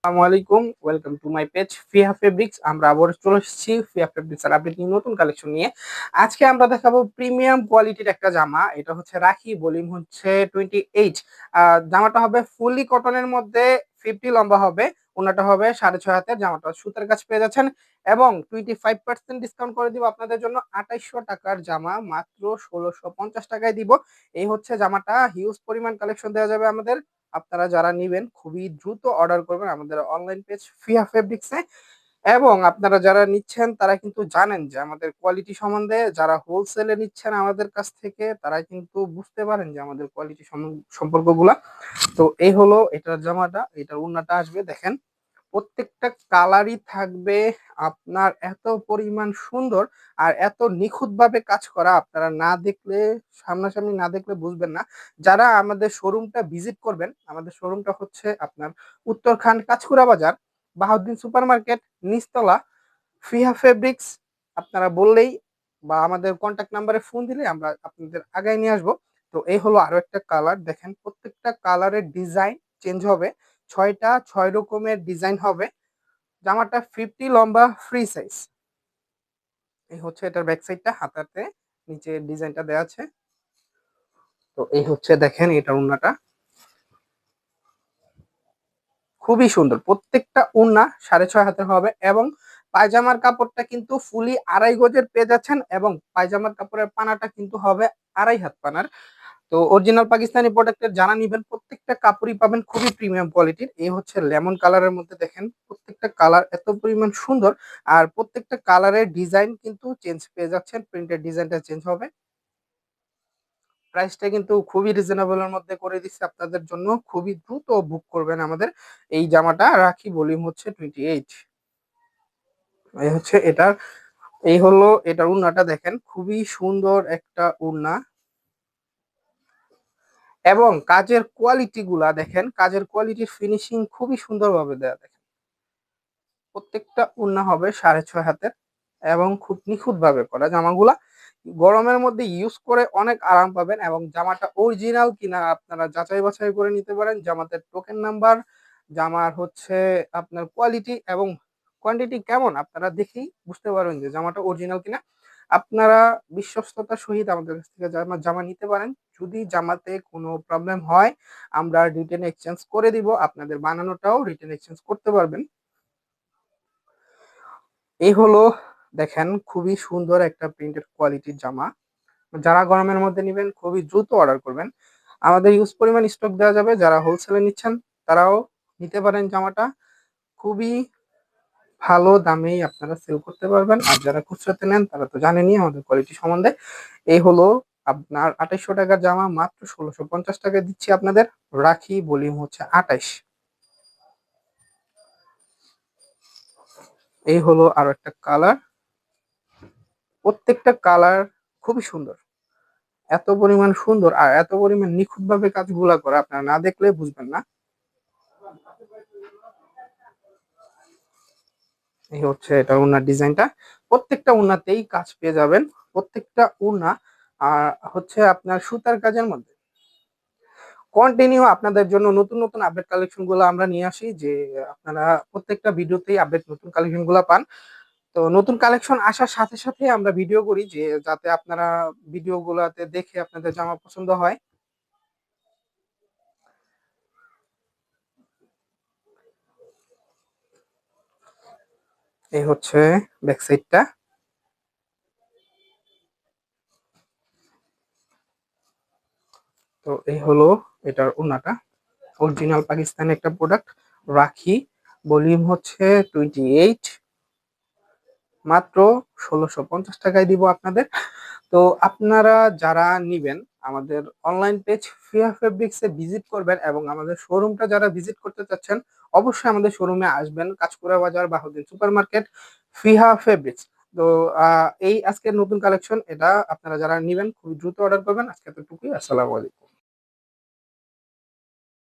আসসালামু আলাইকুম, welcome to my page ফিহা ফেব্রিক্স। আমরা আবার চলে এসেছি ফিহা ফেব্রিক্স আর আপডেট নিয়ে নতুন কালেকশন নিয়ে। আজকে আমরা দেখাবো প্রিমিয়াম কোয়ালিটির একটা জামা। এটা হচ্ছে রাখি, ভলিউম হচ্ছে 28। জামাটা হবে ফুললি কটনের মধ্যে, 50 লম্বা হবে, ওনাটা হবে 6.5 হাতের। জামাটা সুতার কাজ পেয়ে যাচ্ছেন এবং 25% ডিসকাউন্ট করে দিব আপনাদের জন্য। 2800 টাকার জামা মাত্র 1650 টাকায় দিব। এই হচ্ছে জামাটা। হিউজ পরিমাণ কালেকশন দেওয়া যাবে আমাদের। আপনারা যারা নিবেন খুবই দ্রুত অর্ডার করবেন আমাদের অনলাইন পেজ ফিয়া ফেব্রিক্সে। এবং আপনারা যারা নিচ্ছেন তারা কিন্তু জানেন যে আমাদের কোয়ালিটি সম্বন্ধে। যারা হোলসেলে নিচ্ছেন আমাদের কাছ থেকে তারা কিন্তু বুঝতে পারেন যে আমাদের কোয়ালিটি সম্পর্কগুলা। তো এই হলো এটার জামাটা, এটার ওড়নাটা আসবে দেখেন। প্রত্যেকটা কালারই থাকবে আপনার এত পরিমাণ সুন্দর আর এত নিখুঁতভাবে কাজ করা, আপনারা না দেখলে, সামনাসামনি না দেখলে বুঝবেন না। যারা আমাদের শোরুমটা ভিজিট করবেন, আমাদের শোরুমটা হচ্ছে আপনার উত্তরখান কাঁচকুড়া বাজার, বাহাউদ্দিন সুপার মার্কেট, নিচতলা, ফিহা ফেব্রিক্স। আপনারা বললেই বা আমাদের কন্ট্যাক্ট নাম্বারে ফোন দিলে আমরা আপনাদের আগায় নিয়ে আসবো। তো এই হলো আরো একটা কালার দেখেন, প্রত্যেকটা কালারের ডিজাইন চেঞ্জ হবে। 6টা 6 রকমের ডিজাইন হবে। জামাটা 50 লম্বা, ফ্রি সাইজ। এই হচ্ছে এটার ব্যাক সাইডটা, হাতাতে নিচে ডিজাইনটা দেওয়া আছে। তো এই হচ্ছে দেখেন এটা ওড়নাটা, খুবই সুন্দর। প্রত্যেকটা ওড়না 6.5 হাতের হবে এবং পায়জামার কাপড়টা কিন্তু ফুলি 2.5 গজের পেয়ে যাচ্ছেন এবং পায়জামার কাপড়ের পানাটা কিন্তু হবে 2.5 হাত পানার। তো অরিজিনাল পাকিস্তানি প্রোডাক্টের যারা নিবেন প্রত্যেকটা কাপড়ই পাবেন খুবই প্রিমিয়াম কোয়ালিটির। এই হচ্ছে লেমন কালারের মধ্যে দেখেন, প্রত্যেকটা কালার এত পরিমাণ সুন্দর। আর প্রত্যেকটা কালারের ডিজাইন কিন্তু চেঞ্জ পেয়ে যাচ্ছেন, প্রিন্টের ডিজাইনটা চেঞ্জ হবে। প্রাইসটা কিন্তু খুবই রিজনেবলের মধ্যে করে দিচ্ছে আপনাদের জন্য। খুবই দ্রুত বুক করবেন আমাদের এই জামাটা। রাখি, ভলিউম হচ্ছে 28। এই হচ্ছে এটার, এই হলো এটার উন্নাটা দেখেন, খুবই সুন্দর একটা উন্না। এবং কাজের কোয়ালিটি গুলা দেখেন, কাজের কোয়ালিটির ফিনিশিং খুবই সুন্দরভাবে দেয়া দেখেন। প্রত্যেকটা উন্না হবে 6.5 হাতের এবং খুব নিখুঁত ভাবে করা। জামাগুলা গরমের মধ্যে ইউজ করে অনেক আরাম পাবেন এবং জামাটা অরিজিনাল কিনা আপনারা যাচাই বাছাই করে নিতে পারেন। জামাতে টোকেন নাম্বার, জামার হচ্ছে আপনার কোয়ালিটি এবং কোয়ান্টিটি কেমন আপনারা দেখেই বুঝতে পারবেন যে জামাটা অরিজিনাল কিনা। আপনারা বিশ্বস্ততার সহিত আমাদের কাছ থেকে জামা জামা নিতে পারেন। যদি জামাতে কোনো প্রবলেম হয় আমরা রিটার্ন এক্সচেঞ্জ করে দিব, আপনাদের বানানোটাও রিটার্ন এক্সচেঞ্জ করতে পারবেন। এই হলো দেখেন, খুবই সুন্দর একটা প্রিন্টেড কোয়ালিটির জামা। যারা গরমের মধ্যে নেবেন খুবই দ্রুত অর্ডার করবেন, আমাদের ইউজ পরিমাণ স্টক দেওয়া যাবে। যারা হোলসেলে নিচ্ছেন তারাও নিতে পারেন জামাটা। খুবই ভালো দামেই আপনারা সেল করতে পারবেন। আর যারা খুচরাতে নেন তারা তো জানেনই আমাদের কোয়ালিটি সম্বন্ধে। এই হলো আপনার 2800 টাকার জামা মাত্র 1650 টাকায় দিচ্ছি আপনাদের। রাখি, ভলিউম হচ্ছে 28। এই হলো আরো একটা কালার, প্রত্যেকটা কালার খুবই সুন্দর। এত পরিমাণ সুন্দর আর এত পরিমাণ নিখুঁত ভাবে কাজগুলা করা, আপনারা না দেখলে বুঝবেন না। এই হচ্ছে এটা ওনার ডিজাইনটা। প্রত্যেকটা ওনাতেই কাজ পেয়ে যাবেন, প্রত্যেকটা ওনা। আর হচ্ছে আপনার সুতার কাজের মধ্যে কন্টিনিউ আপনাদের জন্য নতুন নতুন আপডেট কালেকশন গুলো আমরা নিয়ে আসি, যে আপনারা প্রত্যেকটা ভিডিওতেই আপডেট নতুন কালেকশন গুলো পান। তো নতুন কালেকশন আসার সাথে সাথে আমরা ভিডিও করি, যে যাতে আপনারা ভিডিও গুলাতে দেখে আপনাদের জামা পছন্দ হয়। এই হচ্ছে ব্যাক সাইডটা। তো এই হলো এটার ওনাটা, অরিজিনাল পাকিস্তানি একটা প্রোডাক্ট। রাখি, ভলিউম হচ্ছে 28। মাত্র 1650 টাকায় দিব আপনাদের। তো আপনারা যারা নিবেন আমাদের অনলাইন পেজ ফিয়া ফেব্রিক্স এ ভিজিট করবেন এবং আমাদের শোরুমটা যারা ভিজিট করতে চাচ্ছেন অবশ্যই আমাদের শোরুমে আসবেন, কাঁচপুরা বাজার, বাহুদ্দিন সুপার মার্কেট, ফিহা ফেব্রিক্স। তো এই আজকের নতুন কালেকশন এটা, আপনারা যারা নিবেন খুব দ্রুত অর্ডার করবেন। আজকে এতটুকুই, আসসালামু আলাইকুম।